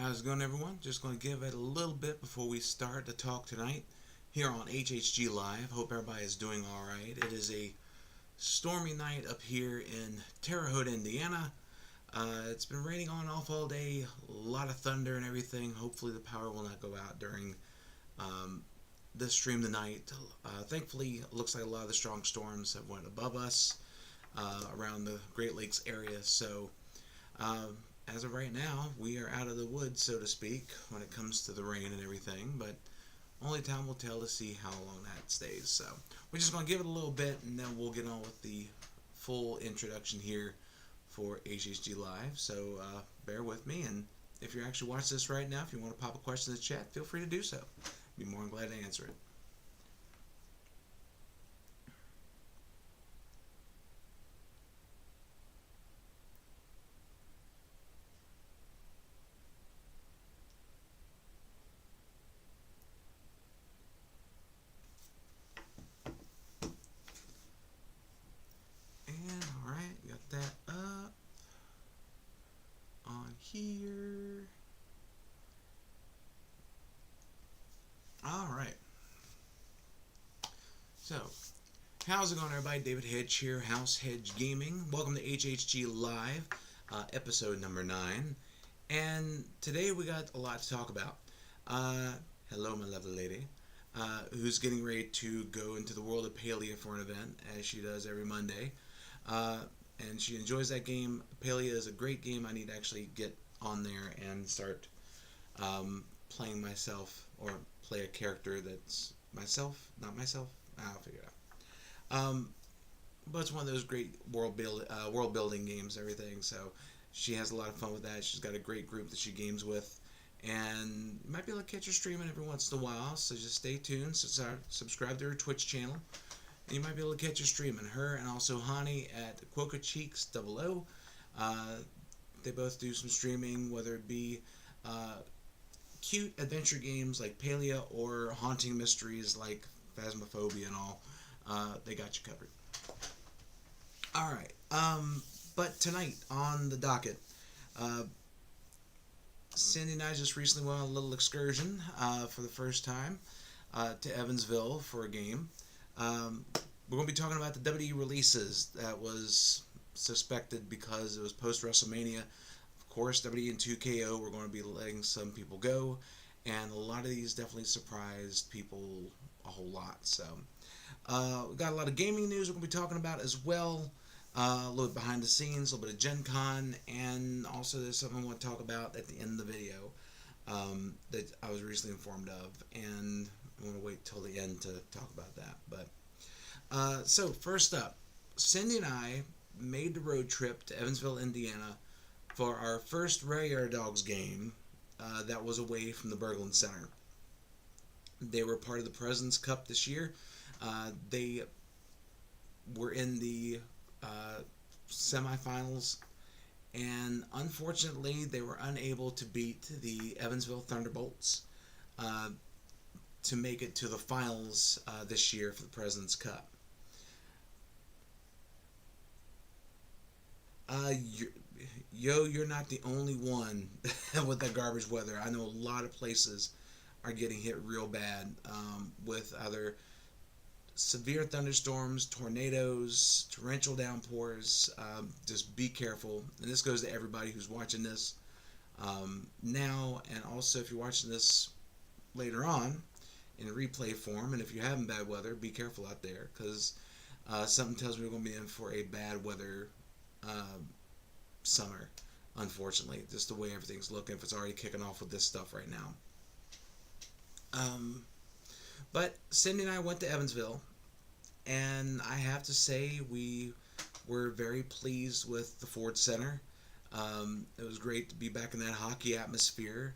How's it going, everyone? Just going to give it a little bit before we start the talk tonight here on HHG Live. Hope everybody is doing all right. It is a stormy night up here in Terre Haute, Indiana. It's been raining on and off all day, a lot of thunder and everything. Hopefully the power will not go out during this stream tonight. Thankfully, it looks like a lot of the strong storms have went above us around the Great Lakes area. So as of right now, we are out of the woods, so to speak, when it comes to the rain and everything. But only time will tell to see how long that stays. So we're just going to give it a little bit, and then we'll get on with the full introduction here for HHG Live. So bear with me, and if you're actually watching this right now, if you want to pop a question in the chat, feel free to do so. Be more than glad to answer it. And alright, got that up on here. Alright. So, how's it going, everybody? David Hedge here, House Hedge Gaming. Welcome to HHG Live, episode number 9. And today we got a lot to talk about. Hello, my lovely lady, who's getting ready to go into the world of Palia for an event, as she does every Monday. And she enjoys that game. Palia is a great game. I need to actually get on there and start playing myself, or play a character that's myself, not myself. I'll figure it out. But it's one of those great world building games, everything. So she has a lot of fun with that. She's got a great group that she games with, and you might be able to catch her streaming every once in a while. So just stay tuned. Subscribe to her Twitch channel, and you might be able to catch her streaming. Her and also Hannie at QuokaCheeks00. They both do some streaming, whether it be cute adventure games like Palia or haunting mysteries like Phasmaphobia and all. They got you covered. Alright, but tonight on the docket, Cyndi and I just recently went on a little excursion for the first time to Evansville for a game. We're going to be talking about the WWE Releases that was suspected because it was post-WrestleMania. Of course, WWE and 2KO, we're going to be letting some people go, and a lot of these definitely surprised people a whole lot. So we got a lot of gaming news we're going to be talking about as well. A little bit behind the scenes, a little bit of Gen Con, and also there's something I want to talk about at the end of the video that I was recently informed of, and I'm going to wait till the end to talk about that. But so first up, Cyndi and I made the road trip to Evansville, Indiana for our first Rare Dogs game that was away from the Berglund Center. They were part of the President's Cup this year. They were in the semifinals, and unfortunately they were unable to beat the Evansville Thunderbolts to make it to the finals this year for the President's Cup. You're not the only one with that garbage weather. I know a lot of places are getting hit real bad with either severe thunderstorms, tornadoes, torrential downpours. Just be careful. And this goes to everybody who's watching this now, and also if you're watching this later on in replay form, and if you're having bad weather, be careful out there, because something tells me we're going to be in for a bad weather summer, unfortunately. Just the way everything's looking, if it's already kicking off with this stuff right now. But Cyndi and I went to Evansville, and I have to say we were very pleased with the Ford Center. It was great to be back in that hockey atmosphere.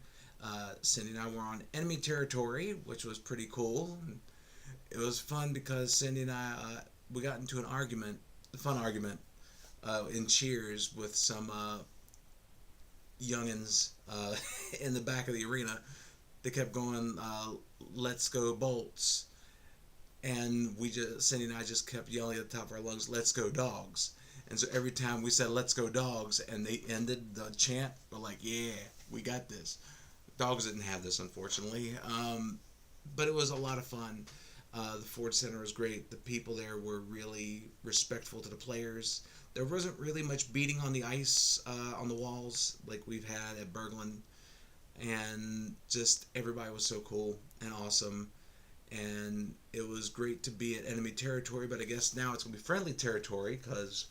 Cyndi and I were on enemy territory, which was pretty cool. It was fun because Cyndi and I, we got into an argument, a fun argument, in cheers with some youngins in the back of the arena. They kept going, "Let's go Bolts," and Cyndi and I just kept yelling at the top of our lungs, "Let's go Dogs!" And so every time we said "Let's go Dogs," and they ended the chant, we're like, "Yeah, we got this." Dogs didn't have this, unfortunately, but it was a lot of fun. The Ford Center was great. The people there were really respectful to the players. There wasn't really much beating on the ice on the walls like we've had at Berglund, and just everybody was so cool and awesome. And it was great to be at enemy territory, but I guess now it's going to be friendly territory because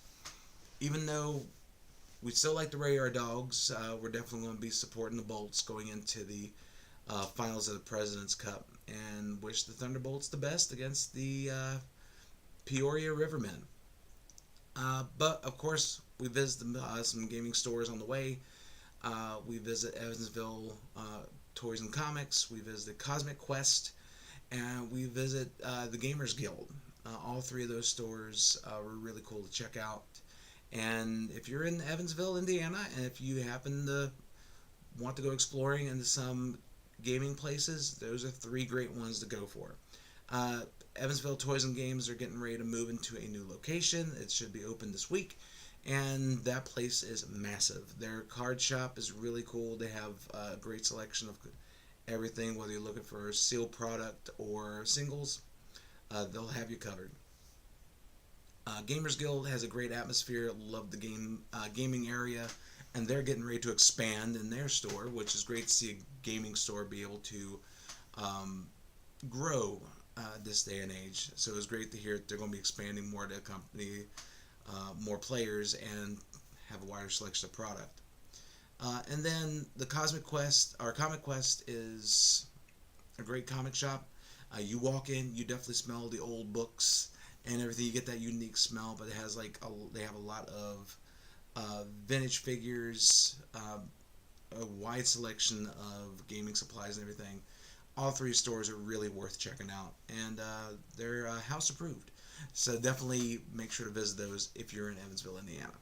even though we still like the Radar Dogs, we're definitely going to be supporting the Bolts going into the finals of the President's Cup, and wish the Thunderbolts the best against the Peoria Rivermen. But of course, we visit some gaming stores on the way. We visit Evansville Toys and Comics. We visit Cosmic Quest, and we visit the Gamers Guild. All three of those stores were really cool to check out. And if you're in Evansville, Indiana, and if you happen to want to go exploring into some gaming places, those are three great ones to go for. Evansville Toys and Games are getting ready to move into a new location. It should be open this week, and that place is massive. Their card shop is really cool. They have a great selection of everything, whether you're looking for sealed product or singles, they'll have you covered. Gamers Guild has a great atmosphere. Love the gaming area, and they're getting ready to expand in their store, which is great to see a gaming store be able to grow this day and age. So it was great to hear they're going to be expanding more to accompany more players and have a wider selection of product. And then the Cosmic Quest, or Comic Quest, is a great comic shop. You walk in, you definitely smell the old books and everything. You get that unique smell, but it has they have a lot of vintage figures, a wide selection of gaming supplies and everything. All three stores are really worth checking out, and they're house approved. So definitely make sure to visit those if you're in Evansville, Indiana.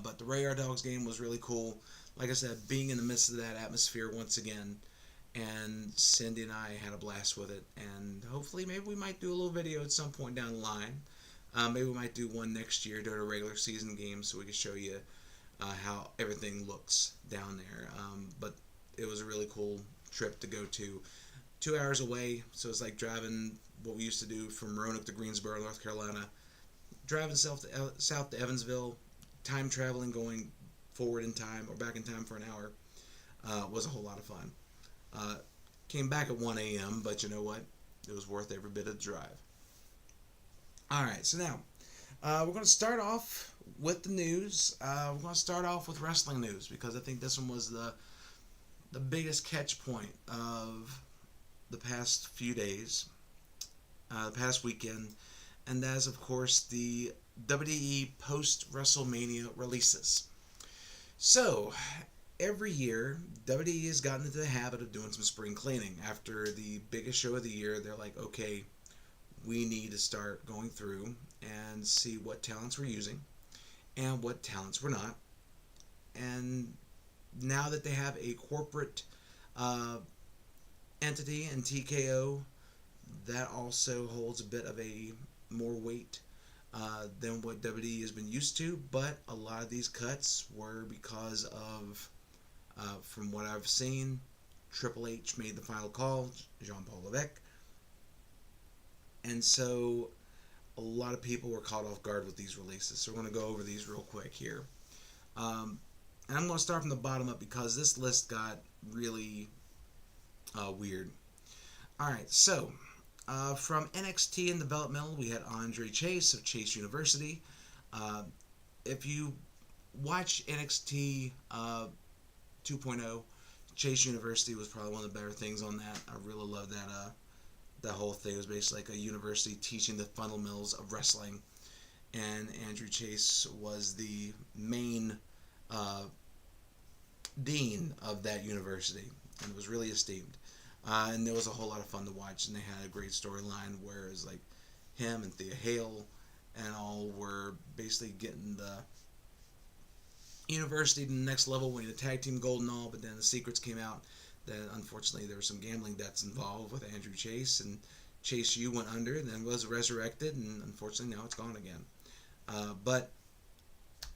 But the Radar Dogs game was really cool. Like I said, being in the midst of that atmosphere once again, and Cyndi and I had a blast with it. And hopefully, maybe we might do a little video at some point down the line. Maybe we might do one next year during a regular season game, so we can show you how everything looks down there. But it was a really cool trip to go to. 2 hours away, so it's like driving what we used to do from Roanoke to Greensboro, North Carolina. Driving south to Evansville, time traveling, going forward in time or back in time for an hour, was a whole lot of fun. Came back at 1 a.m., but you know what? It was worth every bit of the drive. Alright, so now, we're going to start off with the news. We're going to start off with wrestling news, because I think this one was the biggest catch point of the past few days, the past weekend, and that is, of course, the WWE post-WrestleMania releases. So, every year, WWE has gotten into the habit of doing some spring cleaning. After the biggest show of the year, they're like, okay, we need to start going through and see what talents we're using and what talents we're not. And now that they have a corporate entity in TKO, that also holds a bit of a more weight than what WWE has been used to. But a lot of these cuts were because of, from what I've seen, Triple H made the final call, Jean-Paul Levesque. And so a lot of people were caught off guard with these releases. So we're going to go over these real quick here. And I'm going to start from the bottom up because this list got really weird. Alright, so from NXT and developmental, we had Andre Chase of Chase University. If you watch NXT 2.0, Chase University was probably one of the better things on that. I really love that. That whole thing. It was basically like a university teaching the fundamentals of wrestling, and Andrew Chase was the main dean of that university, and it was really esteemed. And it was a whole lot of fun to watch, and they had a great storyline where it was like him and Thea Hale and all were basically getting the university to the next level, winning the tag team gold and all, but then the secrets came out that unfortunately there were some gambling debts involved with Andrew Chase, and Chase U went under and then was resurrected, and unfortunately now it's gone again. But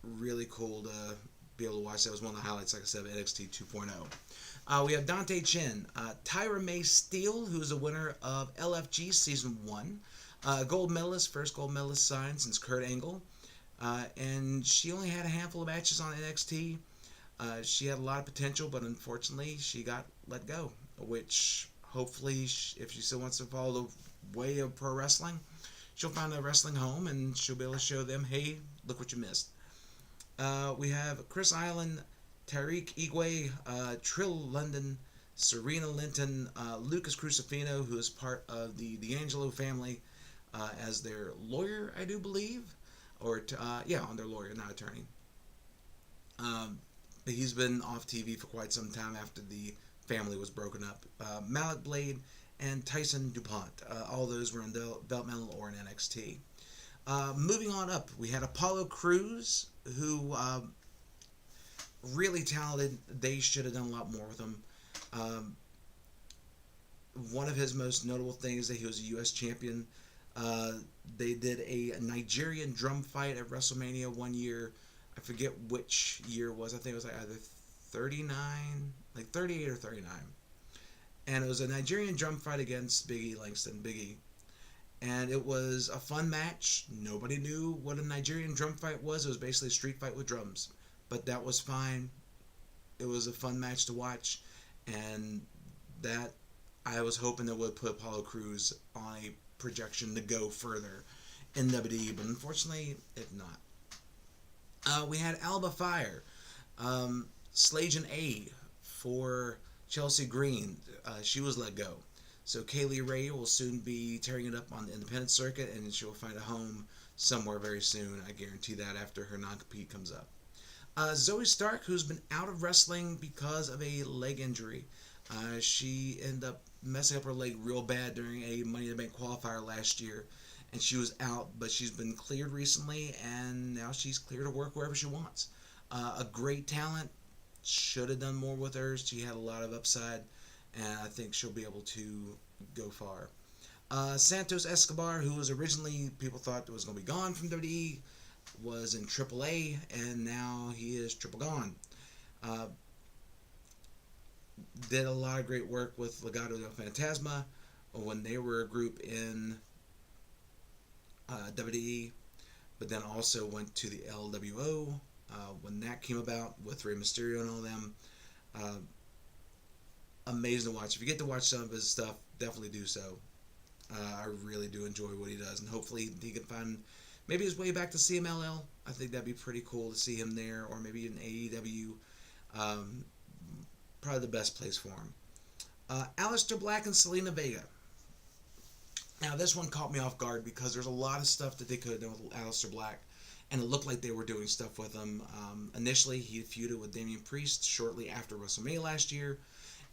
really cool to be able to watch that. It was one of the highlights, like I said, of NXT 2.0. We have Dante Chen, Tyra May Steele, who is a winner of LFG Season 1. Gold medalist, first gold medalist signed since Kurt Angle. And she only had a handful of matches on NXT. She had a lot of potential, but unfortunately she got let go, which hopefully, if she still wants to follow the way of pro wrestling, she'll find a wrestling home and she'll be able to show them, hey, look what you missed. We have Chris Island, Tariq Igwe, Trill London, Serena Linton, Lucas Crucifino, who is part of the D'Angelo family, as their lawyer, I do believe. Or, on their lawyer, not attorney. He's been off TV for quite some time after the family was broken up. Malik Blade and Tyson DuPont. All those were in developmental or in NXT. Moving on up, we had Apollo Crews, who really talented. They should have done a lot more with him. One of his most notable things is that he was a U.S. champion. They did a Nigerian drum fight at WrestleMania one year. I forget which year it was. I think it was like either 39, like 38 or 39. And it was a Nigerian drum fight against Big E Langston, Big E. And it was a fun match. Nobody knew what a Nigerian drum fight was. It was basically a street fight with drums. But that was fine. It was a fun match to watch. And that, I was hoping that would put Apollo Crews on a projection to go further in WWE, but unfortunately, it not. We had Alba Fire, Slajan A for Chelsea Green. She was let go. So Kaylee Ray will soon be tearing it up on the independent circuit, and she'll find a home somewhere very soon. I guarantee that after her non-compete comes up. Zoe Stark, who's been out of wrestling because of a leg injury. She ended up messing up her leg real bad during a Money in the Bank qualifier last year, and she was out, but she's been cleared recently, and now she's cleared to work wherever she wants. A great talent. Should have done more with her. She had a lot of upside, and I think she'll be able to go far. Santos Escobar, who was originally, people thought was going to be gone from WWE, was in AAA, and now he is triple gone. Did a lot of great work with Legado del Fantasma when they were a group in WWE, but then also went to the LWO when that came about with Rey Mysterio and all them. Amazing to watch. If you get to watch some of his stuff, definitely do so. I really do enjoy what he does, and hopefully he can find maybe his way back to CMLL. I think that'd be pretty cool to see him there, or maybe in AEW. Probably the best place for him. Aleister Black and Selena Vega. Now, this one caught me off guard because there's a lot of stuff that they could have done with Aleister Black, and it looked like they were doing stuff with him. Initially, he feuded with Damian Priest shortly after WrestleMania last year,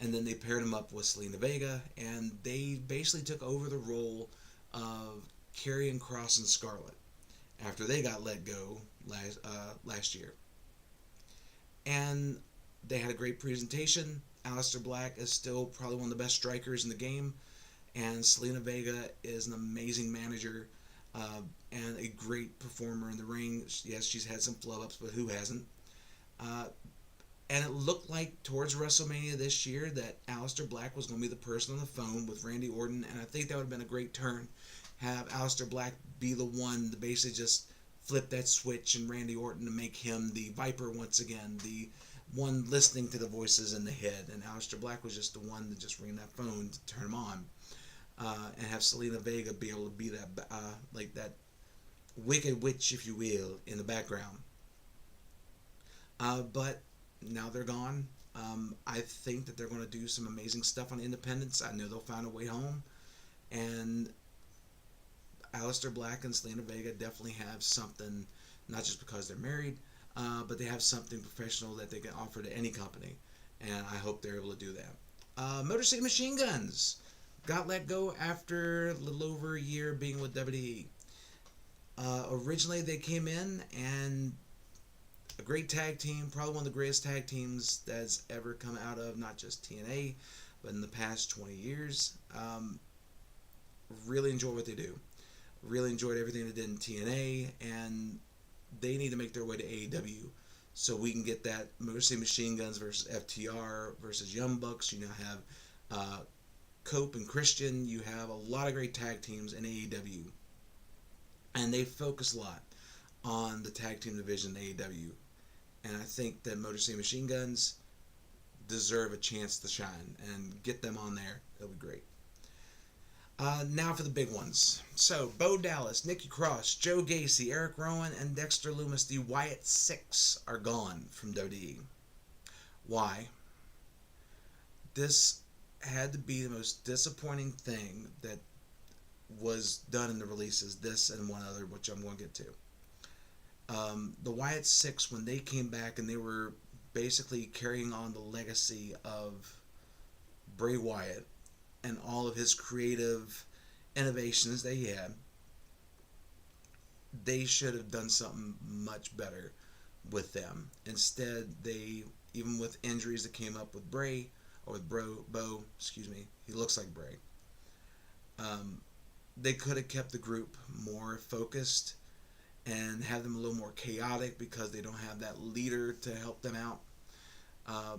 and then they paired him up with Selena Vega, and they basically took over the role of Karrion Kross and Scarlett after they got let go last year. And they had a great presentation. Aleister Black is still probably one of the best strikers in the game, and Selena Vega is an amazing manager and a great performer in the ring. Yes, she's had some flub-ups, but who hasn't? And it looked like towards WrestleMania this year that Aleister Black was going to be the person on the phone with Randy Orton, and I think that would have been a great turn. Have Aleister Black be the one to basically just flip that switch and Randy Orton to make him the Viper once again, the one listening to the voices in the head, and Aleister Black was just the one to just ring that phone to turn him on, and have Selena Vega be able to be that like that wicked witch, if you will, in the background. But now they're gone. I think that they're going to do some amazing stuff on Independence. I know they'll find a way home, and Aleister Black and Selena Vega definitely have something, not just because they're married, but they have something professional that they can offer to any company, and I hope they're able to do that. Motor City Machine Guns got let go after a little over a year being with WWE. Originally, they came in and a great tag team, probably one of the greatest tag teams that's ever come out of not just TNA, but in the past 20 years. Really enjoy what they do. Really enjoyed everything they did in TNA, and they need to make their way to AEW so we can get that Motor City Machine Guns versus FTR versus Young Bucks. You now have Cope and Christian. You have a lot of great tag teams in AEW, and they focus a lot on the tag team division in AEW. And I think that Motor City Machine Guns deserve a chance to shine, and get them on there. That'll be great. Now for the big ones. So, Bo Dallas, Nikki Cross, Joe Gacy, Eric Rowan, and Dexter Lumis, the Wyatt Six, are gone from WWE. Why? This had to be the most disappointing thing that was done in the releases, this and one other, which I'm going to get to. The Wyatt Six, when they came back and they were basically carrying on the legacy of Bray Wyatt and all of his creative innovations that he had, they should have done something much better with them. Instead, they, even with injuries that came up with Bray, or with Bo, excuse me, he looks like Bray, they could have kept the group more focused and have them a little more chaotic because they don't have that leader to help them out.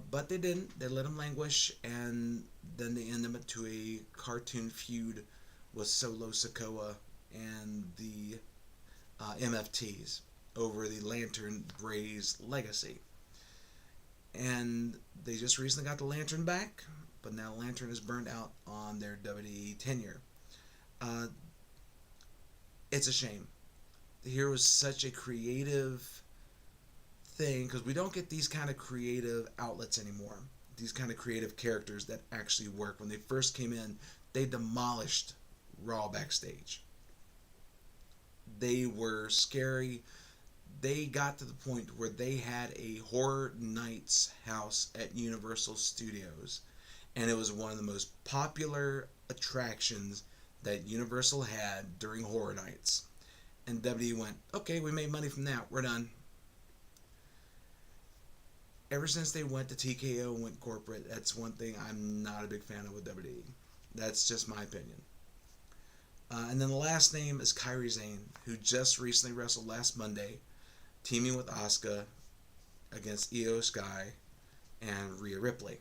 But they didn't. They let them languish, and then they end them into a cartoon feud with Solo Sikoa and the MFTs over the Lantern Bray's legacy. And they just recently got the Lantern back, but now Lantern is burned out on their WWE tenure. It's a shame. Here was such a creative thing, because we don't get these kind of creative outlets anymore. These kind of creative characters that actually work. When they first came in, they demolished Raw backstage. They were scary. They got to the point where they had a Horror Nights house at Universal Studios, and it was one of the most popular attractions that Universal had during Horror Nights. And WWE went, okay, we made money from that, we're done. Ever since they went to TKO and went corporate, that's one thing I'm not a big fan of with WWE. That's just my opinion. And then the last name is Kairi Sane, who just recently wrestled last Monday, teaming with Asuka against Io Sky and Rhea Ripley.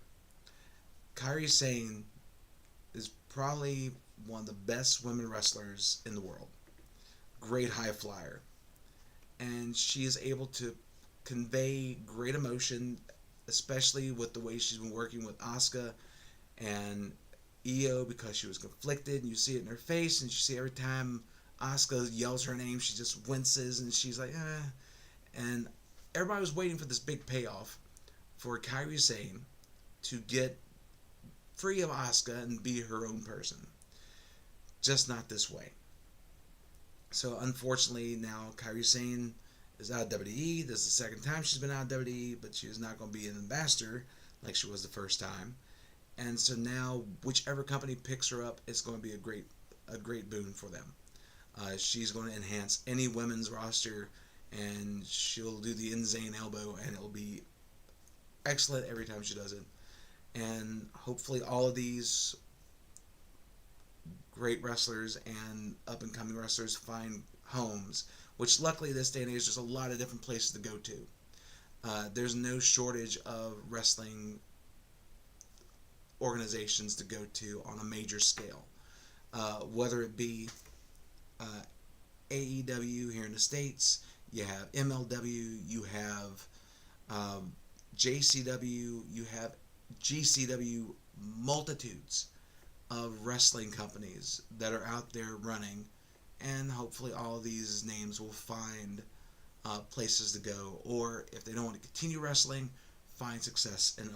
Kairi Sane is probably one of the best women wrestlers in the world. Great high flyer. And she is able to convey great emotion, especially with the way she's been working with Asuka and Io, because she was conflicted, and you see it in her face, and you see every time Asuka yells her name, she just winces, and she's like, And everybody was waiting for this big payoff for Kairi Sane to get free of Asuka and be her own person. Just not this way. So unfortunately, now Kairi Sane is out of WWE. This is the second time she's been out of WWE, but she is not going to be an ambassador like she was the first time. And so now, whichever company picks her up, it's going to be a great boon for them. She's going to enhance any women's roster, and she'll do the insane elbow, and it'll be excellent every time she does it. And hopefully all of these great wrestlers and up-and-coming wrestlers find homes, which luckily this day and age there's a lot of different places to go to. There's no shortage of wrestling organizations to go to on a major scale, whether it be AEW here in the States, you have MLW, you have JCW, you have GCW, multitudes of wrestling companies that are out there running, and hopefully all of these names will find places to go, or if they don't want to continue wrestling, find success in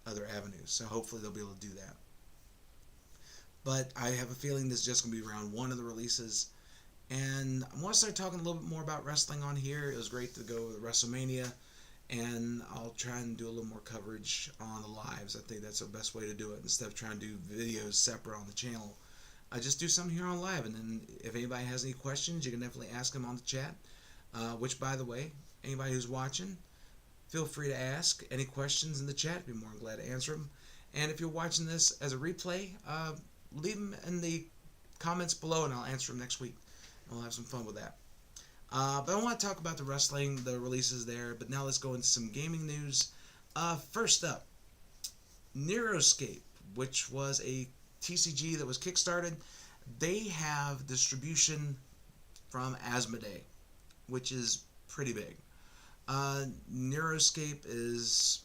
other avenues. So hopefully they'll be able to do that. But I have a feeling this is just going to be round one of the releases, and I want to start talking a little bit more about wrestling on here. It was great to go with WrestleMania, and I'll try and do a little more coverage on the lives. I think that's the best way to do it, instead of trying to do videos separate on the channel. I just do something here on live, and then if anybody has any questions, you can definitely ask them on the chat. Which, by the way, anybody who's watching, feel free to ask any questions in the chat. I'd be more than glad to answer them. And if you're watching this as a replay, leave them in the comments below, and I'll answer them next week. We'll have some fun with that. But I want to talk about the wrestling, the releases there. But now let's go into some gaming news. First up, Neuroscape, which was a TCG that was kickstarted. They have distribution from Asmodee, which is pretty big. Neuroscape is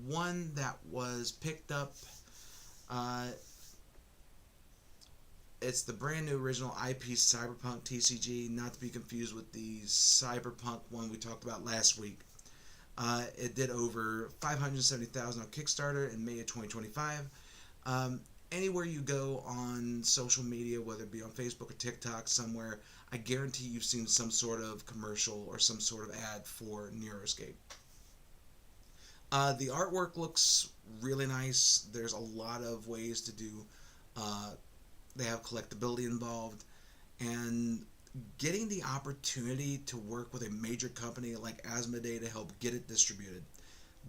one that was picked up. Uh, it's the brand new original IP Cyberpunk TCG, not to be confused with the Cyberpunk one we talked about last week. It did over 570,000 on Kickstarter in May of 2025. Anywhere you go on social media, whether it be on Facebook or TikTok, somewhere, I guarantee you've seen some sort of commercial or some sort of ad for Neuroscape. The artwork looks really nice. There's a lot of ways to do. They have collectability involved, and getting the opportunity to work with a major company like Asmodee to help get it distributed,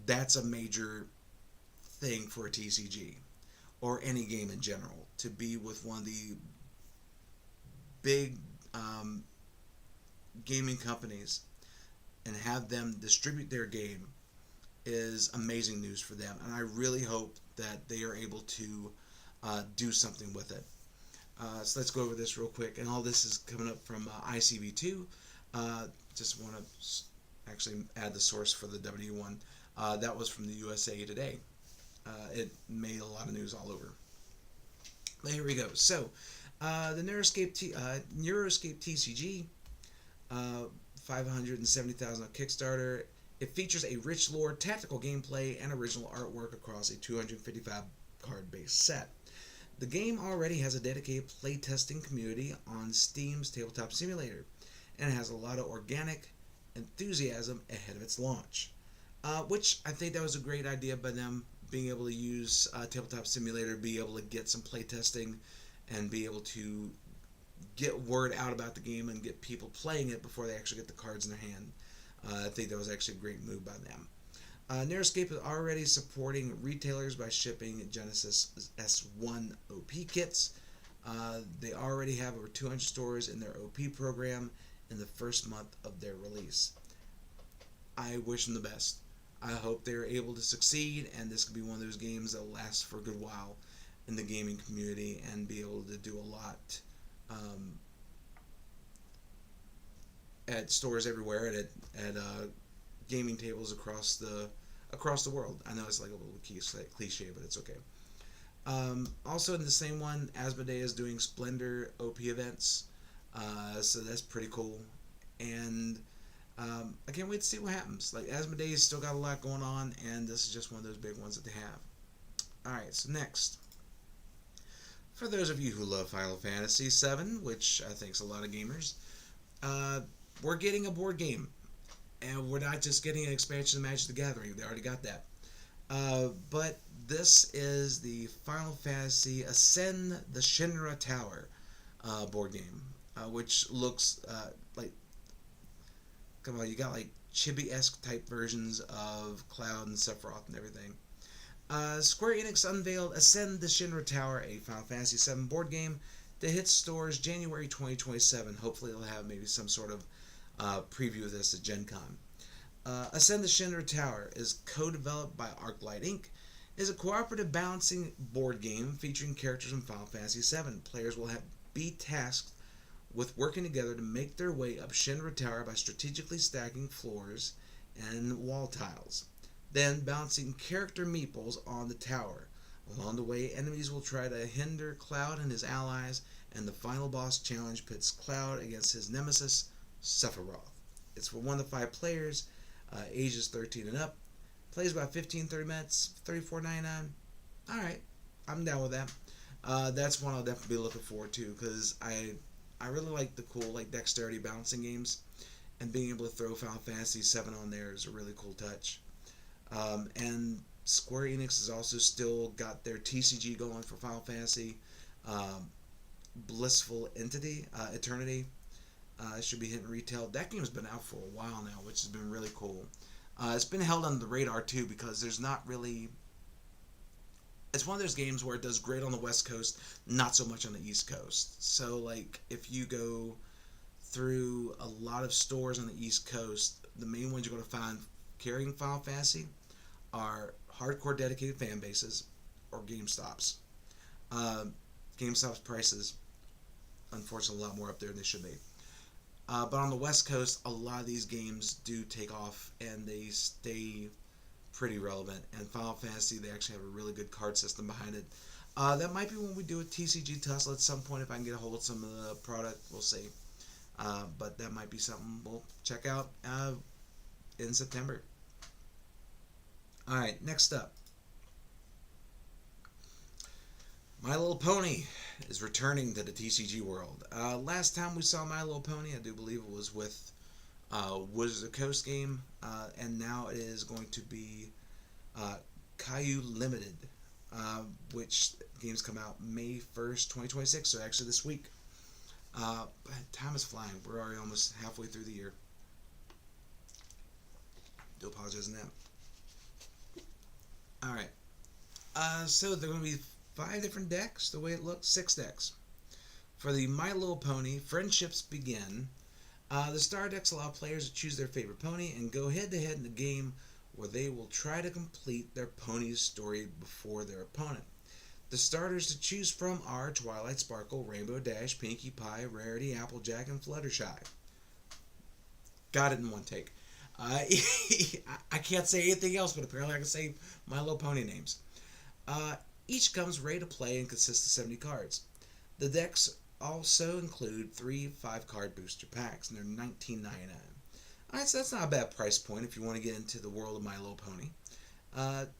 that's a major thing for a TCG or any game in general. To be with one of the big gaming companies and have them distribute their game is amazing news for them, and I really hope that they are able to do something with it. So let's go over this real quick, and all this is coming up from ICV2. Just want to actually add the source for the W one. That was from the USA Today. It made a lot of news all over. But here we go. So the Neuroscape TCG, 570,000 on Kickstarter. It features a rich lore, tactical gameplay, and original artwork across a 255 card base set. The game already has a dedicated playtesting community on Steam's Tabletop Simulator, and it has a lot of organic enthusiasm ahead of its launch. Which I think that was a great idea by them, being able to use Tabletop Simulator, be able to get some playtesting, and be able to get word out about the game and get people playing it before they actually get the cards in their hand. I think that was actually a great move by them. Neuroscape is already supporting retailers by shipping Genesis S1 OP kits. They already have over 200 stores in their OP program in the first month of their release. I wish them the best. I hope they're able to succeed, and this could be one of those games that will last for a good while in the gaming community and be able to do a lot at stores everywhere, at gaming tables across the world. I know it's like a little cliche, but it's okay. Also in the same one, Asmodee is doing Splendor OP events, so that's pretty cool. And I can't wait to see what happens. Like, Asmodee's still got a lot going on, and this is just one of those big ones that they have. Alright, so next. For those of you who love Final Fantasy VII, which I think is a lot of gamers, we're getting a board game. And we're not just getting an expansion of Magic the Gathering. They already got that. But this is the Final Fantasy Ascend the Shinra Tower board game, which looks like, come on, you got like chibi-esque type versions of Cloud and Sephiroth and everything. Square Enix unveiled Ascend the Shinra Tower, a Final Fantasy VII board game that hits stores January 2027. Hopefully they'll have maybe some sort of preview of this at Gen Con. Ascend the Shinra Tower is co-developed by Arclight Inc. is a cooperative balancing board game featuring characters from Final Fantasy VII. Players will be tasked with working together to make their way up Shinra Tower by strategically stacking floors and wall tiles, then bouncing character meeples on the tower. Along the way, enemies will try to hinder Cloud and his allies, and the final boss challenge pits Cloud against his nemesis, Sephiroth. It's for 1 to 5 players, ages 13 and up. Plays about 15-30 minutes, $34.99. Alright, I'm down with that. That's one I'll definitely be looking forward to, because I really like the cool dexterity balancing games, and being able to throw Final Fantasy VII on there is a really cool touch. And Square Enix has also still got their TCG going for Final Fantasy, Blissful Eternity. It should be hitting retail. That game's been out for a while now, which has been really cool. It's been held under the radar too, because there's not really... It's one of those games where it does great on the West Coast, not so much on the East Coast. So, like, if you go through a lot of stores on the East Coast. The main ones you're going to find carrying Final Fantasy are hardcore dedicated fan bases or GameStops. Uh, GameStop's prices, unfortunately, a lot more up there than they should be. But on the West Coast, a lot of these games do take off and they stay pretty relevant. And Final Fantasy, they actually have a really good card system behind it. That might be when we do a TCG tussle at some point if I can get a hold of some of the product. We'll see. But that might be something we'll check out in September. Alright, next up. My Little Pony is returning to the TCG world. Last time we saw My Little Pony, I do believe it was with Wizards of the Coast game, and now it is going to be Caillou Limited, which games come out May 1st, 2026, so actually this week. Time is flying. We're already almost halfway through the year. Do apologize on that. Alright. So there are going to be 5 different decks, the way it looks, 6 decks. For the My Little Pony, Friendships Begin. The star decks allow players to choose their favorite pony and go head-to-head in a game where they will try to complete their pony's story before their opponent. The starters to choose from are Twilight Sparkle, Rainbow Dash, Pinkie Pie, Rarity, Applejack, and Fluttershy. Got it in one take. I can't say anything else, but apparently I can say My Little Pony names. Each comes ready to play and consists of 70 cards. The decks also include 3 5-card booster packs, and they're $19.99. Alright, so that's not a bad price point if you want to get into the world of My Little Pony.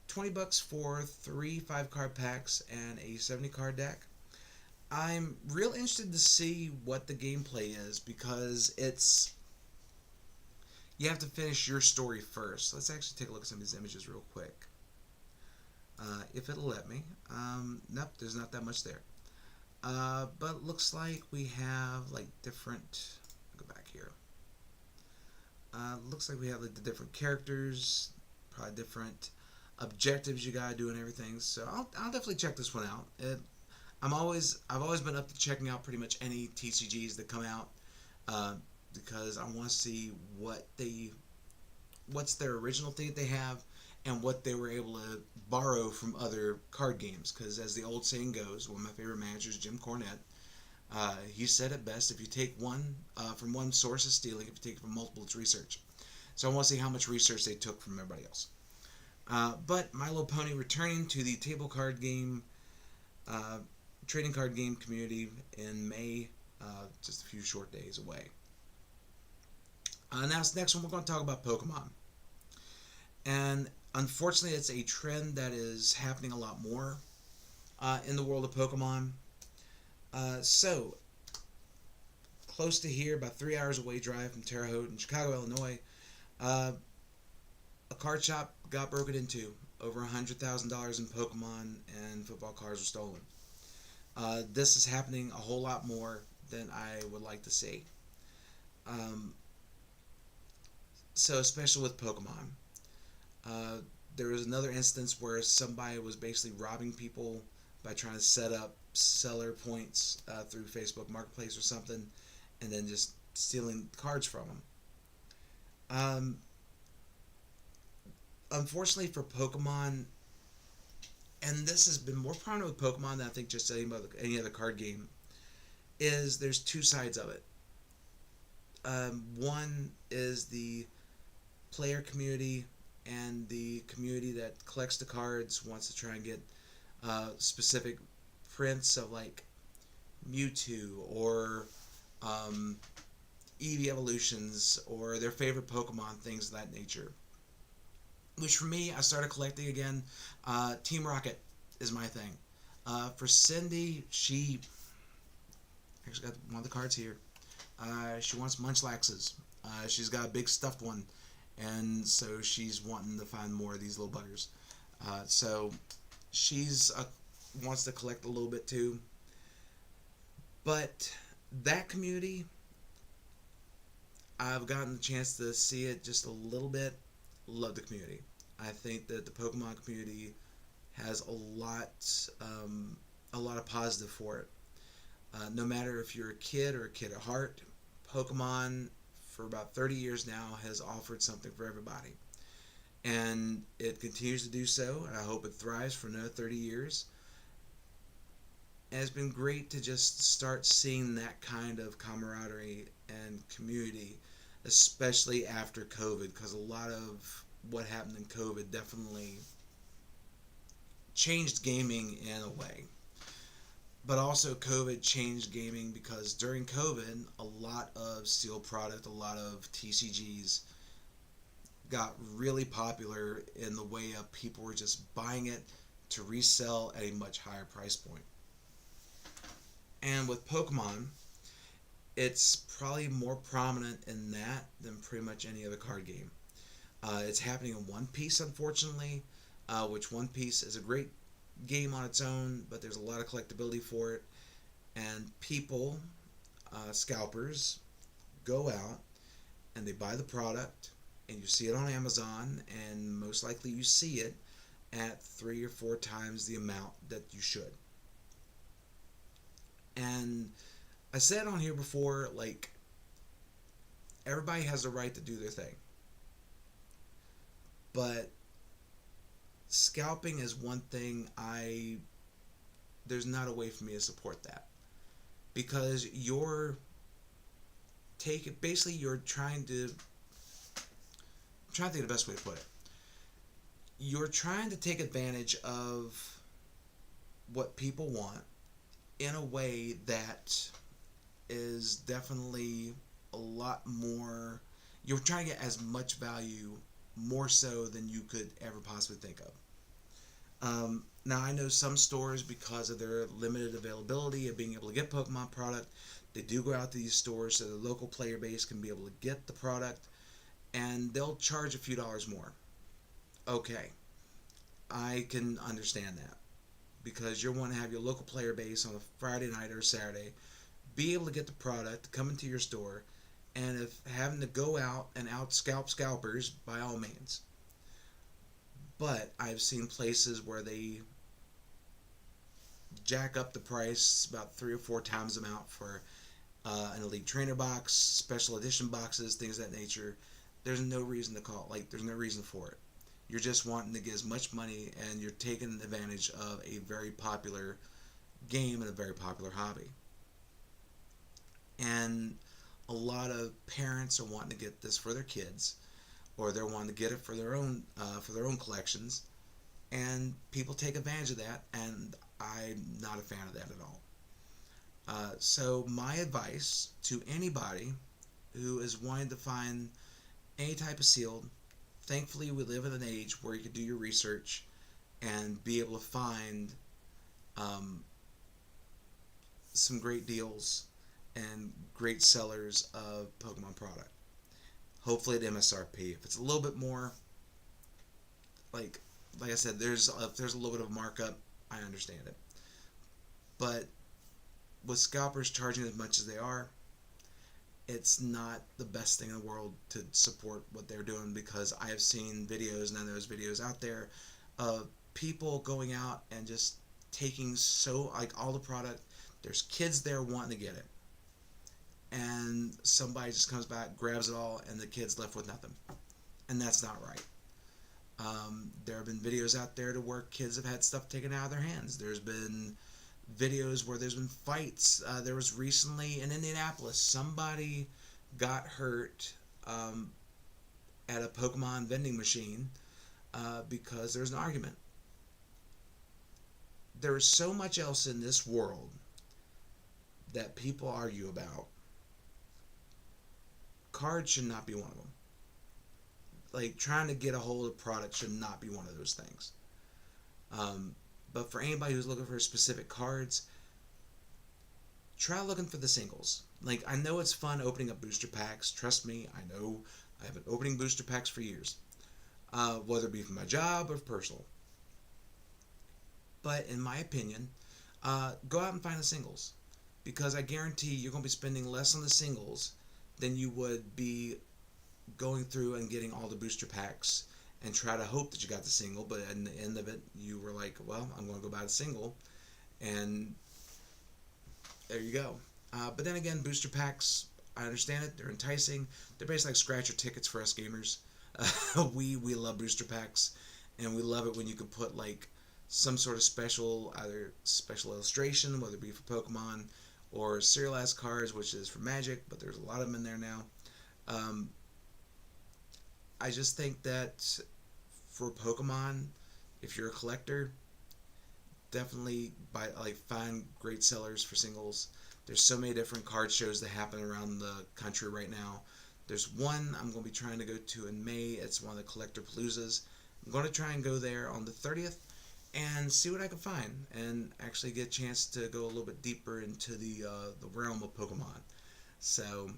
$20 for 3 5-card packs and a 70-card deck. I'm real interested to see what the gameplay is because you have to finish your story first. Let's actually take a look at some of these images real quick. If it'll let me. Nope, there's not that much there. But it looks like we have like different. Go back here. Looks like we have like the different characters, probably different objectives you gotta do and everything. So I'll definitely check this one out. I've always been up to checking out pretty much any TCGs that come out because I want to see what's their original thing that they have and what they were able to borrow from other card games. Because as the old saying goes, one of my favorite managers, Jim Cornette, he said it best: if you take one from one source, it's stealing. If you take it from multiple, it's research. So I want to see how much research they took from everybody else. But My Little Pony returning to the table card game, trading card game community in May, just a few short days away. Now, this next one, we're going to talk about Pokemon. And unfortunately, it's a trend that is happening a lot more in the world of Pokemon. So, close to here, about 3 hours away drive from Terre Haute in Chicago, Illinois, a card shop got broken into. Over $100,000 in Pokemon and football cards were stolen. This is happening a whole lot more than I would like to see. So especially with Pokemon. There was another instance where somebody was basically robbing people by trying to set up seller points through Facebook Marketplace or something, and then just stealing cards from them. Unfortunately for Pokemon, and this has been more prominent with Pokemon than I think just any other card game, is there's 2 sides of it. One is the player community, and the community that collects the cards wants to try and get specific prints of like Mewtwo or Eevee evolutions or their favorite Pokemon, things of that nature. Which for me, I started collecting again. Team Rocket is my thing. For Cyndi, she actually got one of the cards here. She wants Munchlaxes. She's got a big stuffed one, and so she's wanting to find more of these little buggers. So she's wants to collect a little bit too. But that community, I've gotten the chance to see it just a little bit. Love the community. I think that the Pokemon community has a lot of positive for it. No matter if you're a kid or a kid at heart, Pokemon, for about 30 years now, has offered something for everybody. And it continues to do so, and I hope it thrives for another 30 years. And it's been great to just start seeing that kind of camaraderie and community, especially after COVID, because a lot of what happened in COVID definitely changed gaming in a way. But also, COVID changed gaming because during COVID, a lot of steel product, a lot of TCGs got really popular in the way of people were just buying it to resell at a much higher price point. And with Pokemon, it's probably more prominent in that than pretty much any other card game. It's happening in One Piece, unfortunately, which One Piece is a great game on its own, but there's a lot of collectability for it. And people, scalpers, go out and they buy the product, and you see it on Amazon, and most likely you see it at 3 or 4 times the amount that you should. And I said on here before, like, everybody has the right to do their thing. But scalping is one thing there's not a way for me to support that. Because you're trying to, I'm trying to think of the best way to put it. You're trying to take advantage of what people want in a way that is definitely a lot more. You're trying to get as much value, more so than you could ever possibly think of. Now, I know some stores, because of their limited availability of being able to get Pokemon product, they do go out to these stores so the local player base can be able to get the product, and they'll charge a few dollars more. Okay, I can understand that, because you're wanting to have your local player base on a Friday night or Saturday be able to get the product, come into your store, and if having to go out and out scalpers, by all means. But I've seen places where they jack up the price about 3 or 4 times the amount for an Elite Trainer box, special edition boxes, things of that nature. There's no reason to call it. Like, there's no reason for it. You're just wanting to get as much money, and you're taking advantage of a very popular game and a very popular hobby. And a lot of parents are wanting to get this for their kids, or they're wanting to get it for their own collections, and people take advantage of that, and I'm not a fan of that at all. So my advice to anybody who is wanting to find any type of sealed, thankfully we live in an age where you can do your research and be able to find some great deals and great sellers of Pokemon product. Hopefully at MSRP. If it's a little bit more, like I said, if there's a little bit of a markup, I understand it. But with scalpers charging as much as they are, it's not the best thing in the world to support what they're doing, because I have seen videos, and I know there's videos out there of people going out and just taking all the product. There's kids there wanting to get it, and somebody just comes back, grabs it all, and the kid's left with nothing. And that's not right. There have been videos out there to where kids have had stuff taken out of their hands. There's been videos where there's been fights. There was recently in Indianapolis, somebody got hurt at a Pokemon vending machine because there was an argument. There is so much else in this world that people argue about. Cards should not be one of them. Like, trying to get a hold of product should not be one of those things. But for anybody who's looking for specific cards, try looking for the singles. Like, I know it's fun opening up booster packs. Trust me, I know. I have been opening booster packs for years. Whether it be for my job or personal. But in my opinion, go out and find the singles. Because I guarantee you're going to be spending less on the singles than you would be going through and getting all the booster packs and try to hope that you got the single, but at the end of it, you were like, well, I'm going to go buy the single, and there you go. But then again, booster packs, I understand it. They're enticing. They're basically like scratcher tickets for us gamers. We love booster packs, and we love it when you can put like some sort of special, either special illustration, whether it be for Pokemon or serialized cards, which is for Magic, but there's a lot of them in there now. Um, I just think that for Pokemon, if you're a collector, definitely find great sellers for singles. There's so many different card shows that happen around the country right now. There's one I'm going to be trying to go to in May. It's one of the Collector Paloozas. I'm going to try and go there on the 30th and see what I can find, and actually get a chance to go a little bit deeper into the realm of Pokemon. So,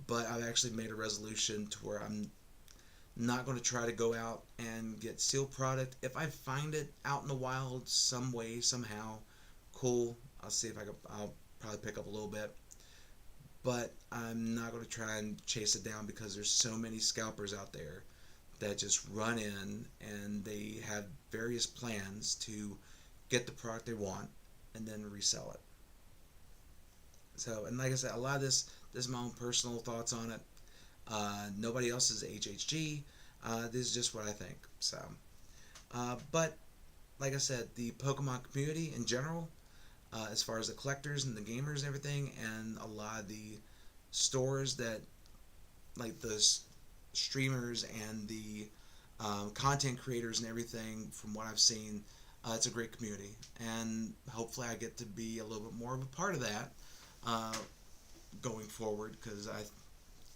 but I've actually made a resolution to where I'm not going to try to go out and get sealed product. If I find it out in the wild some way, somehow, cool. I'll see if I'll probably pick up a little bit. But I'm not going to try and chase it down because there's so many scalpers out there that just run in and they have various plans to get the product they want and then resell it. So, and like I said, a lot of this is my own personal thoughts on it. Nobody else's HHG. This is just what I think. So, but like I said, the Pokemon community in general, as far as the collectors and the gamers and everything, and a lot of the stores that, like the streamers and the content creators and everything, from what I've seen, it's a great community, and hopefully I get to be a little bit more of a part of that going forward, because I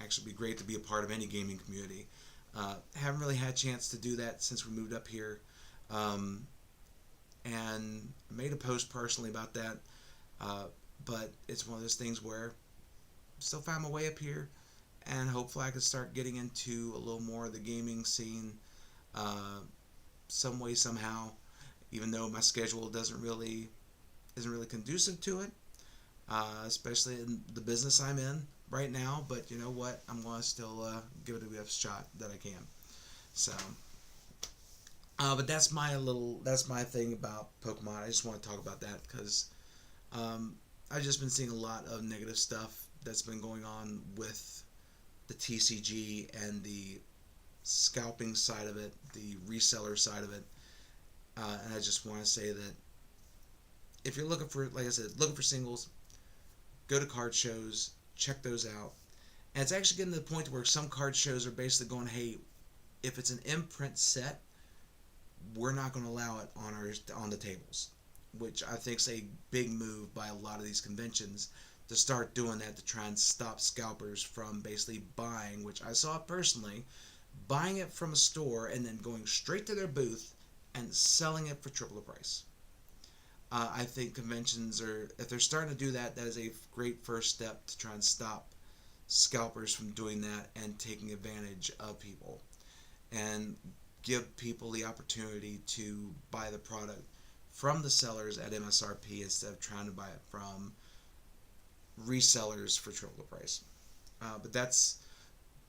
actually be great to be a part of any gaming community. Haven't really had a chance to do that since we moved up here, and made a post personally about that, but it's one of those things where I still find my way up here, and hopefully I can start getting into a little more of the gaming scene some way, somehow, even though my schedule isn't really conducive to it, especially in the business I'm in right now. But you know what? I'm going to still give it a best shot that I can. So, but that's my thing about Pokemon. I just want to talk about that because I've just been seeing a lot of negative stuff that's been going on with the TCG and the scalping side of it, the reseller side of it, and I just want to say that if you're looking for, like I said, looking for singles, go to card shows, check those out. And it's actually getting to the point where some card shows are basically going, hey, if it's an imprint set, we're not going to allow it on the tables, which I think is a big move by a lot of these conventions to start doing that, to try and stop scalpers from basically buying, which I saw personally, buying it from a store and then going straight to their booth and selling it for triple the price. I think conventions if they're starting to do that, that is a great first step to try and stop scalpers from doing that and taking advantage of people, and give people the opportunity to buy the product from the sellers at MSRP instead of trying to buy it from resellers for triple the price. But that's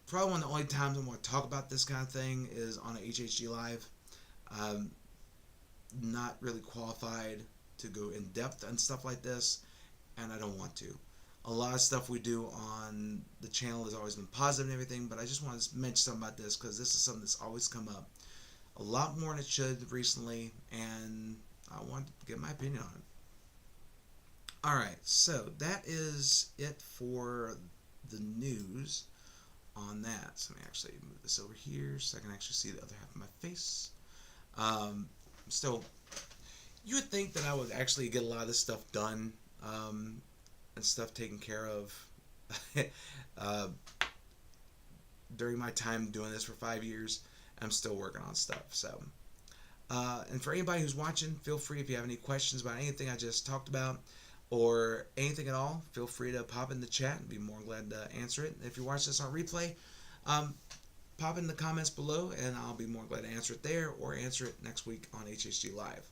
probably one of the only times I want to talk about this kind of thing is on a HHG Live. Not really qualified to go in depth and stuff like this, and I don't want to. A lot of stuff we do on the channel has always been positive and everything, but I just want to mention something about this because this is something that's always come up a lot more than it should recently, and I want to get my opinion on it. Alright, so that is it for the news on that. So let me actually move this over here so I can actually see the other half of my face. Still, you would think that I would actually get a lot of this stuff done and stuff taken care of during my time doing this for 5 years. I'm still working on stuff. So, and for anybody who's watching, feel free, if you have any questions about anything I just talked about or anything at all, feel free to pop in the chat and be more glad to answer it. If you watch this on replay, pop in the comments below and I'll be more glad to answer it there or answer it next week on HHG Live.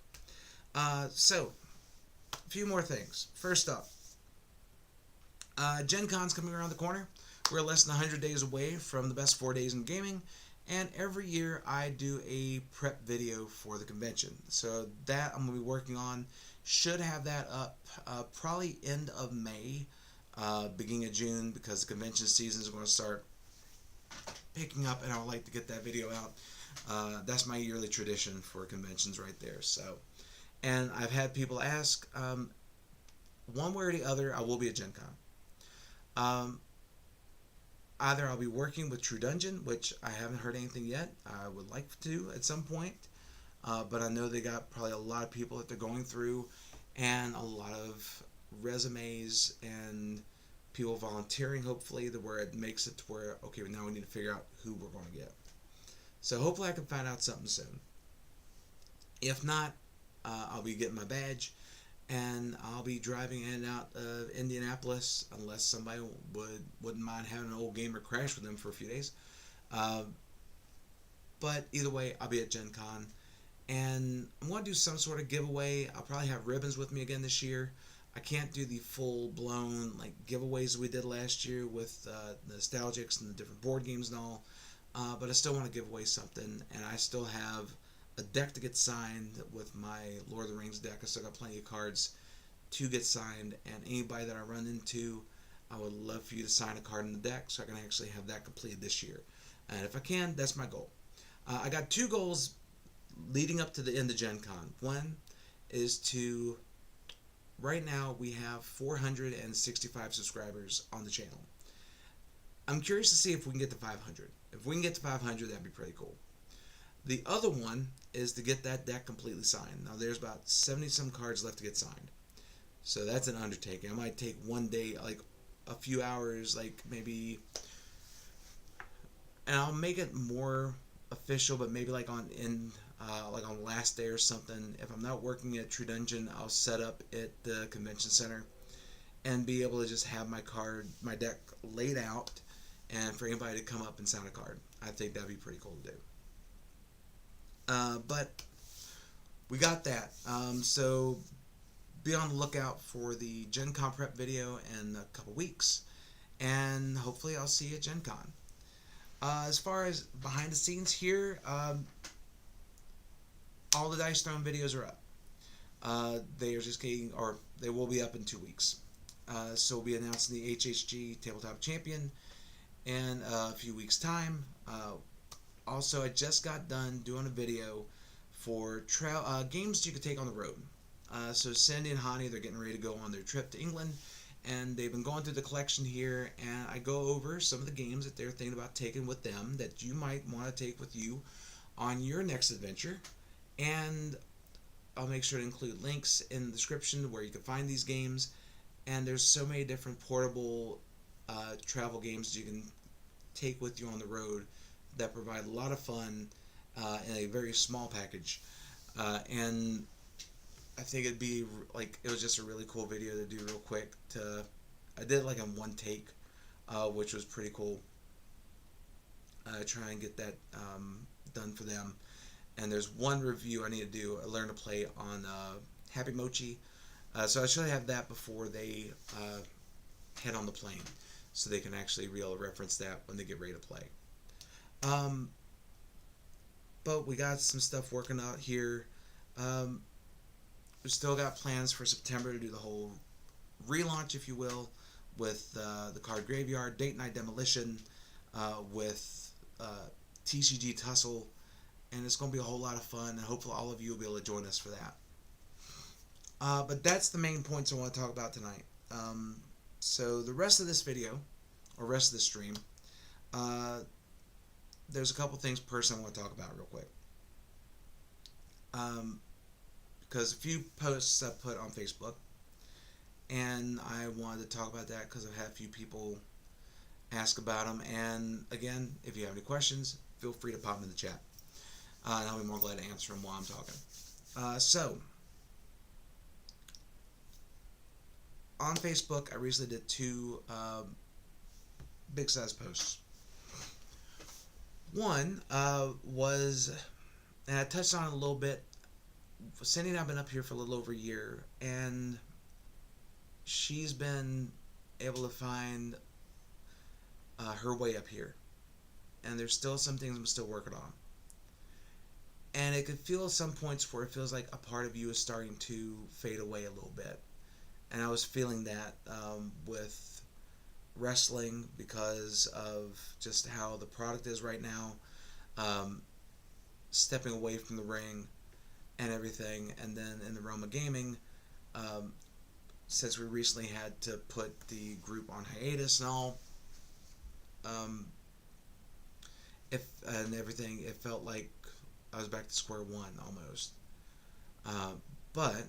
So, a few more things. First up, Gen Con's coming around the corner. We're less than 100 days away from the best 4 days in gaming, and every year I do a prep video for the convention. So that I'm going to be working on. Should have that up probably end of May. beginning of June, because the convention season is going to start picking up, and I would like to get that video out. That's my yearly tradition for conventions right there. So, and I've had people ask, one way or the other, I will be at Gen Con. Either I'll be working with True Dungeon, which I haven't heard anything yet. I would like to at some point, but I know they got probably a lot of people that they're going through, and a lot of resumes and people volunteering, hopefully, to where it makes it to where, okay, now we need to figure out who we're going to get. So hopefully I can find out something soon. If not, I'll be getting my badge, and I'll be driving in and out of Indianapolis, unless somebody wouldn't mind having an old gamer crash with them for a few days. But either way, I'll be at Gen Con, and I'm going to do some sort of giveaway. I'll probably have ribbons with me again this year. I can't do the full-blown like giveaways we did last year with the Nostalgics and the different board games and all, but I still want to give away something, and I still have a deck to get signed with my Lord of the Rings deck. I still got plenty of cards to get signed, and anybody that I run into, I would love for you to sign a card in the deck so I can actually have that completed this year. And if I can, that's my goal. I got two goals leading up to the end of Gen Con. One is to, right now we have 465 subscribers on the channel. I'm curious to see if we can get to 500. If we can get to 500, that'd be pretty cool. The other one is to get that deck completely signed. Now there's about 70-some cards left to get signed. So that's an undertaking. I might take one day, like a few hours, like maybe, and I'll make it more official, but maybe like on last day or something. If I'm not working at True Dungeon, I'll set up at the convention center and be able to just have my deck laid out, and for anybody to come up and sign a card. I think that'd be pretty cool to do. But we got that. So be on the lookout for the Gen Con prep video in a couple weeks, and hopefully I'll see you at Gen Con. As far as behind the scenes here, all the Dice Throne videos are up. They are just getting, or they will be up in 2 weeks. So we'll be announcing the HHG Tabletop Champion in a few weeks' time. Also, I just got done doing a video for games you could take on the road. So Cyndi and Hannie, they're getting ready to go on their trip to England, and they've been going through the collection here, and I go over some of the games that they're thinking about taking with them that you might want to take with you on your next adventure, and I'll make sure to include links in the description where you can find these games. And there's so many different portable travel games you can take with you on the road that provide a lot of fun in a very small package. And I think it'd be like, it was just a really cool video to do real quick. I did it like in one take, which was pretty cool. Try and get that done for them. And there's one review I need to do, Learn to Play on Happy Mochi. So I should have that before they head on the plane, so they can actually reference that when they get ready to play. But we got some stuff working out here. We still got plans for September to do the whole relaunch, if you will, with the Card Graveyard, Date Night Demolition, with TCG Tussle, and it's going to be a whole lot of fun, and hopefully all of you will be able to join us for that. But that's the main points I want to talk about tonight. So the rest of this video, or rest of the stream, there's a couple things personally I want to talk about real quick. Because a few posts I put on Facebook, and I wanted to talk about that because I've had a few people ask about them. And again, if you have any questions, feel free to pop them in the chat. And I'll be more glad to answer them while I'm talking. So, on Facebook, I recently did two big size posts. One was, and I touched on it a little bit, Cyndi and I have been up here for a little over a year, and she's been able to find her way up here. And there's still some things I'm still working on. And it could feel at some points where it feels like a part of you is starting to fade away a little bit. And I was feeling that with wrestling because of just how the product is right now, um, stepping away from the ring and everything. And then in the realm of gaming, um, since we recently had to put the group on hiatus and all, um, if and everything, it felt like I was back to square one almost. Uh, but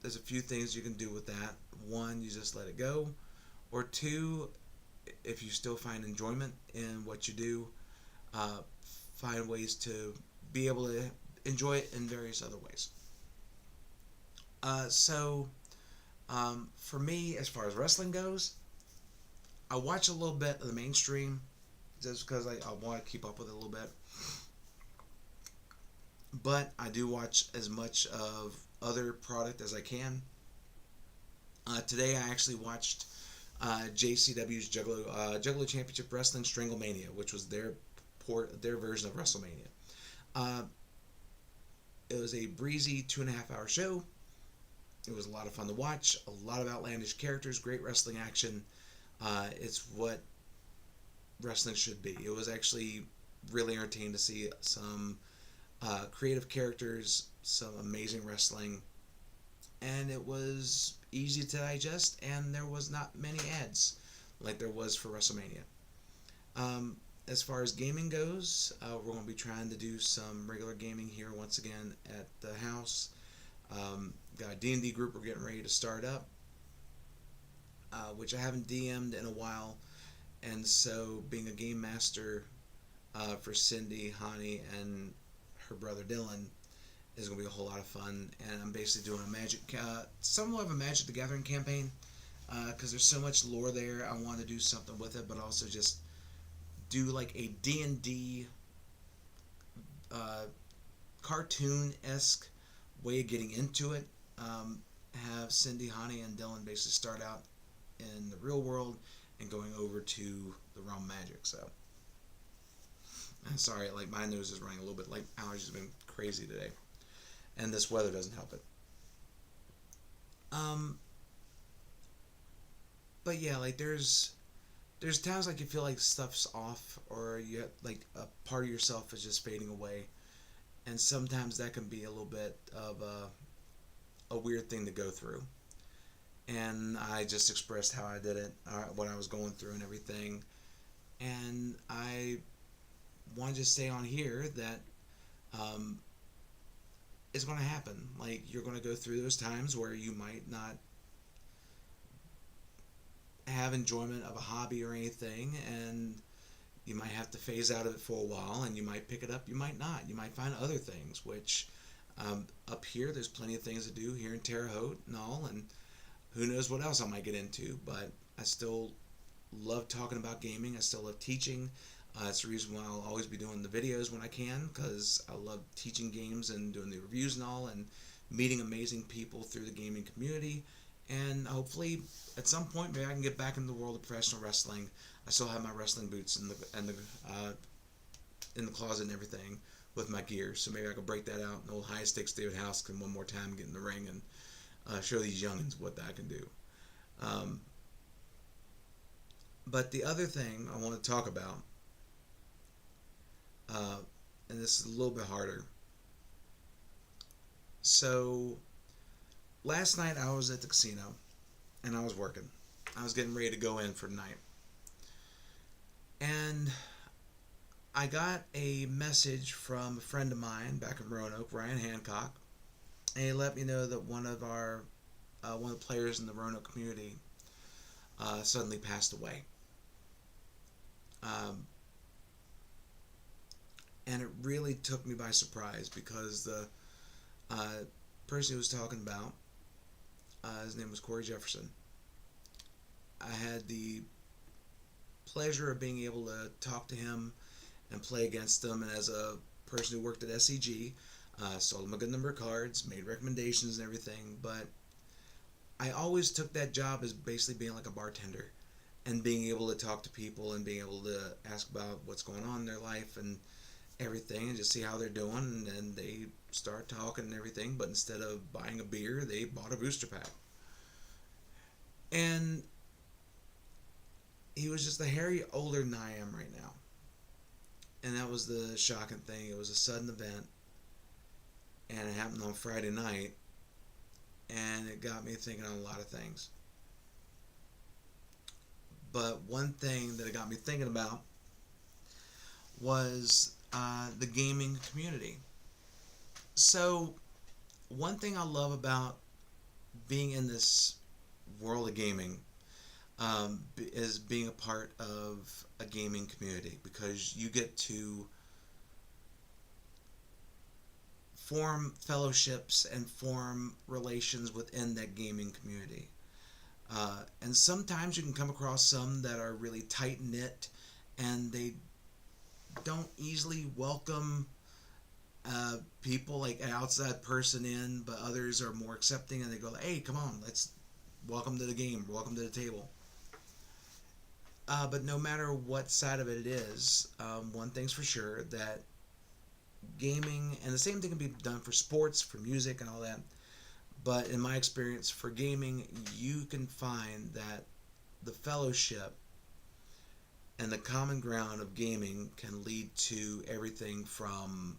there's a few things you can do with that. One, you just let it go, or two, if you still find enjoyment in what you do, uh, find ways to be able to enjoy it in various other ways. For me, as far as wrestling goes, I watch a little bit of the mainstream just because I want to keep up with it a little bit. But I do watch as much of other product as I can. Today I actually watched JCW's Juggalo Championship Wrestling Stranglemania, which was their version of WrestleMania. Uh, it was a breezy 2.5 hour show. It was a lot of fun to watch. A lot of outlandish characters, great wrestling action. It's what wrestling should be. It was actually really entertaining to see some creative characters, some amazing wrestling, and it was easy to digest, and there was not many ads like there was for WrestleMania. As far as gaming goes, we're going to be trying to do some regular gaming here once again at the house. Got a D&D group we're getting ready to start up, which I haven't DM'd in a while, and so being a game master for Cyndi, Hannie, and her brother Dylan is going to be a whole lot of fun. And I'm basically doing a Magic, somewhat of a Magic the Gathering campaign, because there's so much lore there. I want to do something with it, but also just do like a D&D cartoon-esque way of getting into it. Have Cyndi, Hannie, and Dylan basically start out in the real world and going over to the realm of magic. So, I'm sorry, like my nose is running a little bit. Like allergies have been crazy today, and this weather doesn't help it. But yeah, like there's times like you feel like stuff's off, or you have, like a part of yourself is just fading away, and sometimes that can be a little bit of a weird thing to go through. And I just expressed how I did it, what I was going through, and everything. And I wanted to say on here that it's going to happen. Like, you're going to go through those times where you might not have enjoyment of a hobby or anything, and you might have to phase out of it for a while, and you might pick it up, you might not. You might find other things, which up here, there's plenty of things to do here in Terre Haute and all, and who knows what else I might get into, but I still love talking about gaming. I still love teaching. It's the reason why I'll always be doing the videos when I can, because I love teaching games and doing the reviews and all, and meeting amazing people through the gaming community. And hopefully, at some point, maybe I can get back in the world of professional wrestling. I still have my wrestling boots in the closet and everything with my gear, so maybe I can break that out. And old high stakes David House can one more time get in the ring and show these youngins what I can do. But the other thing I want to talk about, and this is a little bit harder. So, last night I was at the casino, and I was working. I was getting ready to go in for the night. And I got a message from a friend of mine back in Roanoke, Ryan Hancock, and he let me know that one of the players in the Roanoke community suddenly passed away. And it really took me by surprise, because the person he was talking about, his name was Corey Jefferson. I had the pleasure of being able to talk to him and play against him, and as a person who worked at SCG, sold him a good number of cards, made recommendations and everything, but I always took that job as basically being like a bartender, and being able to talk to people and being able to ask about what's going on in their life and everything, and just see how they're doing. And then they start talking and everything, but instead of buying a beer, they bought a booster pack. And he was just a hair older than I am right now. And that was the shocking thing. It was a sudden event, and it happened on Friday night, and it got me thinking on a lot of things. But one thing that it got me thinking about was the gaming community. So, one thing I love about being in this world of gaming is being a part of a gaming community, because you get to form fellowships and form relations within that gaming community. And sometimes you can come across some that are really tight knit, and they don't easily welcome people, like an outside person in, but others are more accepting, and they go, hey, come on, let's welcome to the game, welcome to the table. But no matter what side of it is, one thing's for sure, that gaming, and the same thing can be done for sports, for music, and all that. But in my experience, for gaming, you can find that the fellowship and the common ground of gaming can lead to everything from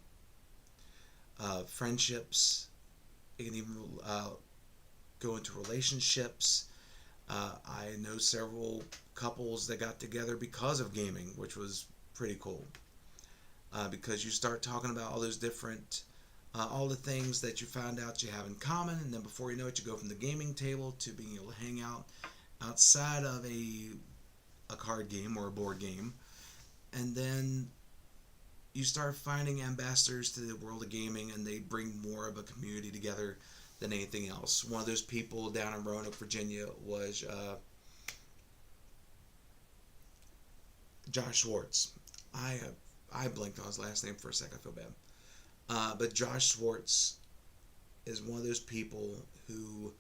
friendships. It can even go into relationships. I know several couples that got together because of gaming, which was pretty cool. Because you start talking about all those different, all the things that you find out you have in common, and then before you know it, you go from the gaming table to being able to hang out outside of a card game or a board game, and then you start finding ambassadors to the world of gaming, and they bring more of a community together than anything else. One of those people down in Roanoke, Virginia, was Josh Schwartz. I blinked on his last name for a second. I feel bad. But Josh Schwartz is one of those people who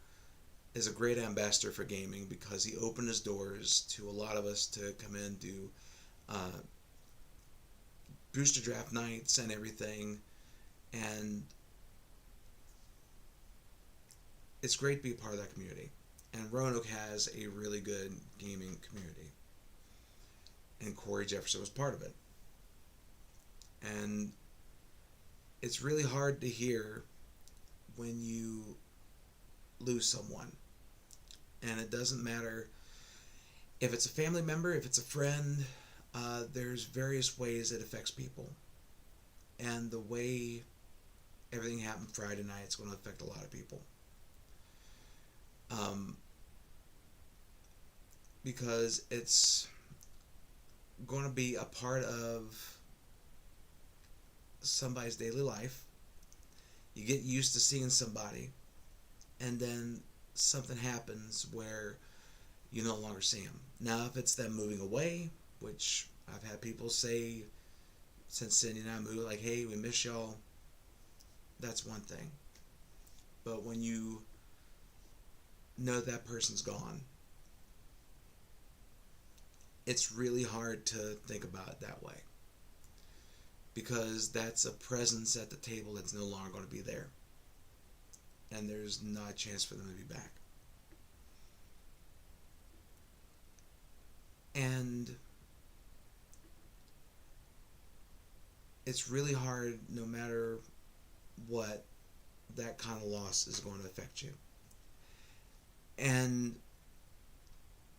is a great ambassador for gaming, because he opened his doors to a lot of us to come in, do booster draft nights and everything. And it's great to be a part of that community. And Roanoke has a really good gaming community. And Corey Jefferson was part of it. And it's really hard to hear when you lose someone. And it doesn't matter if it's a family member, if it's a friend, there's various ways it affects people. And the way everything happened Friday night, it's going to affect a lot of people. Because it's going to be a part of somebody's daily life. You get used to seeing somebody, and then something happens where you no longer see them. Now, if it's them moving away, which I've had people say since Cyndi and I moved, like, hey, we miss y'all, that's one thing. But when you know that person's gone, it's really hard to think about it that way, because that's a presence at the table that's no longer going to be there, and there's not a chance for them to be back. And it's really hard, no matter what, that kind of loss is going to affect you. And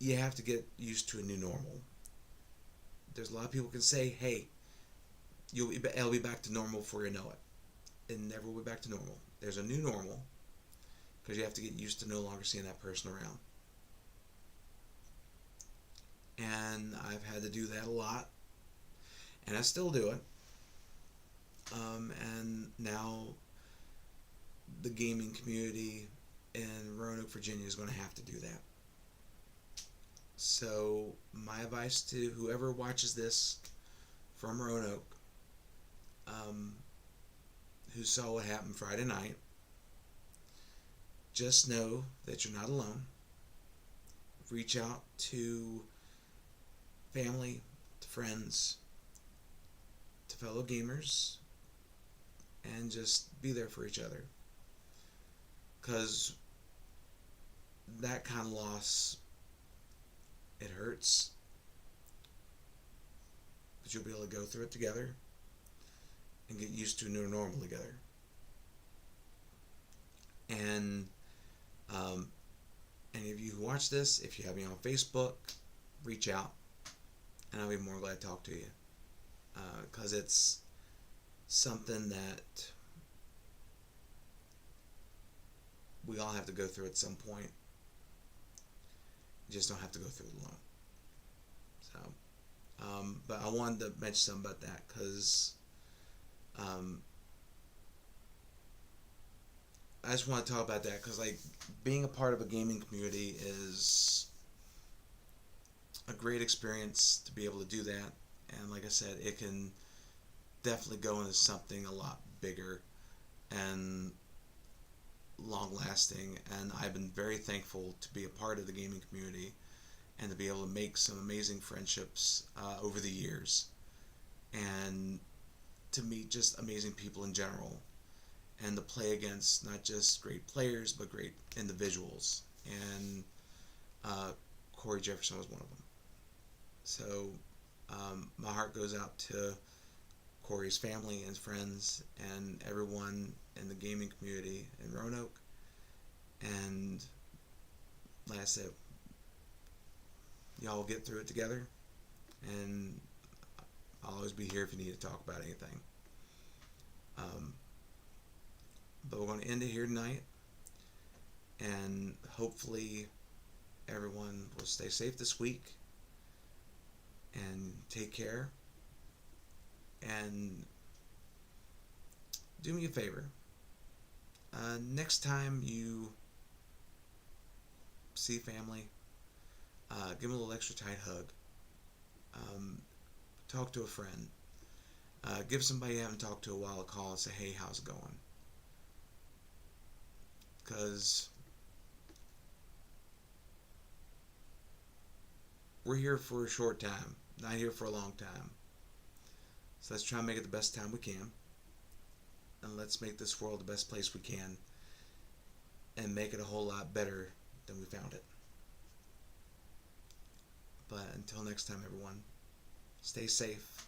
you have to get used to a new normal. There's a lot of people can say, hey, it'll be back to normal before you know it. It never will be back to normal. There's a new normal, because you have to get used to no longer seeing that person around. And I've had to do that a lot, and I still do it. And now the gaming community in Roanoke, Virginia is going to have to do that. So my advice to whoever watches this from Roanoke, who saw what happened Friday night, just know that you're not alone. Reach out to family, to friends, to fellow gamers, and just be there for each other. Because that kind of loss, it hurts, that you'll be able to go through it together and get used to a new normal together. And any of you who watch this, if you have me on Facebook, reach out, and I'll be more glad to talk to you. Because it's something that we all have to go through at some point. You just don't have to go through it alone. So, but I wanted to mention something about that because I just want to talk about that because, like, being a part of a gaming community is a great experience to be able to do that. And like I said, it can definitely go into something a lot bigger and long lasting. And I've been very thankful to be a part of the gaming community and to be able to make some amazing friendships over the years and to meet just amazing people in general and to play against not just great players but great individuals. And Corey Jefferson was one of them. So my heart goes out to Corey's family and friends and everyone in the gaming community in Roanoke. And like I said, y'all will get through it together, and I'll always be here if you need to talk about anything. But we're going to end it here tonight, and hopefully everyone will stay safe this week and take care. And do me a favor. Next time you see family, give them a little extra tight hug. Talk to a friend. Give somebody you haven't talked to a while a call and say, hey, how's it going? Because we're here for a short time, not here for a long time. So let's try and make it the best time we can. And let's make this world the best place we can. And make it a whole lot better than we found it. But until next time, everyone, stay safe.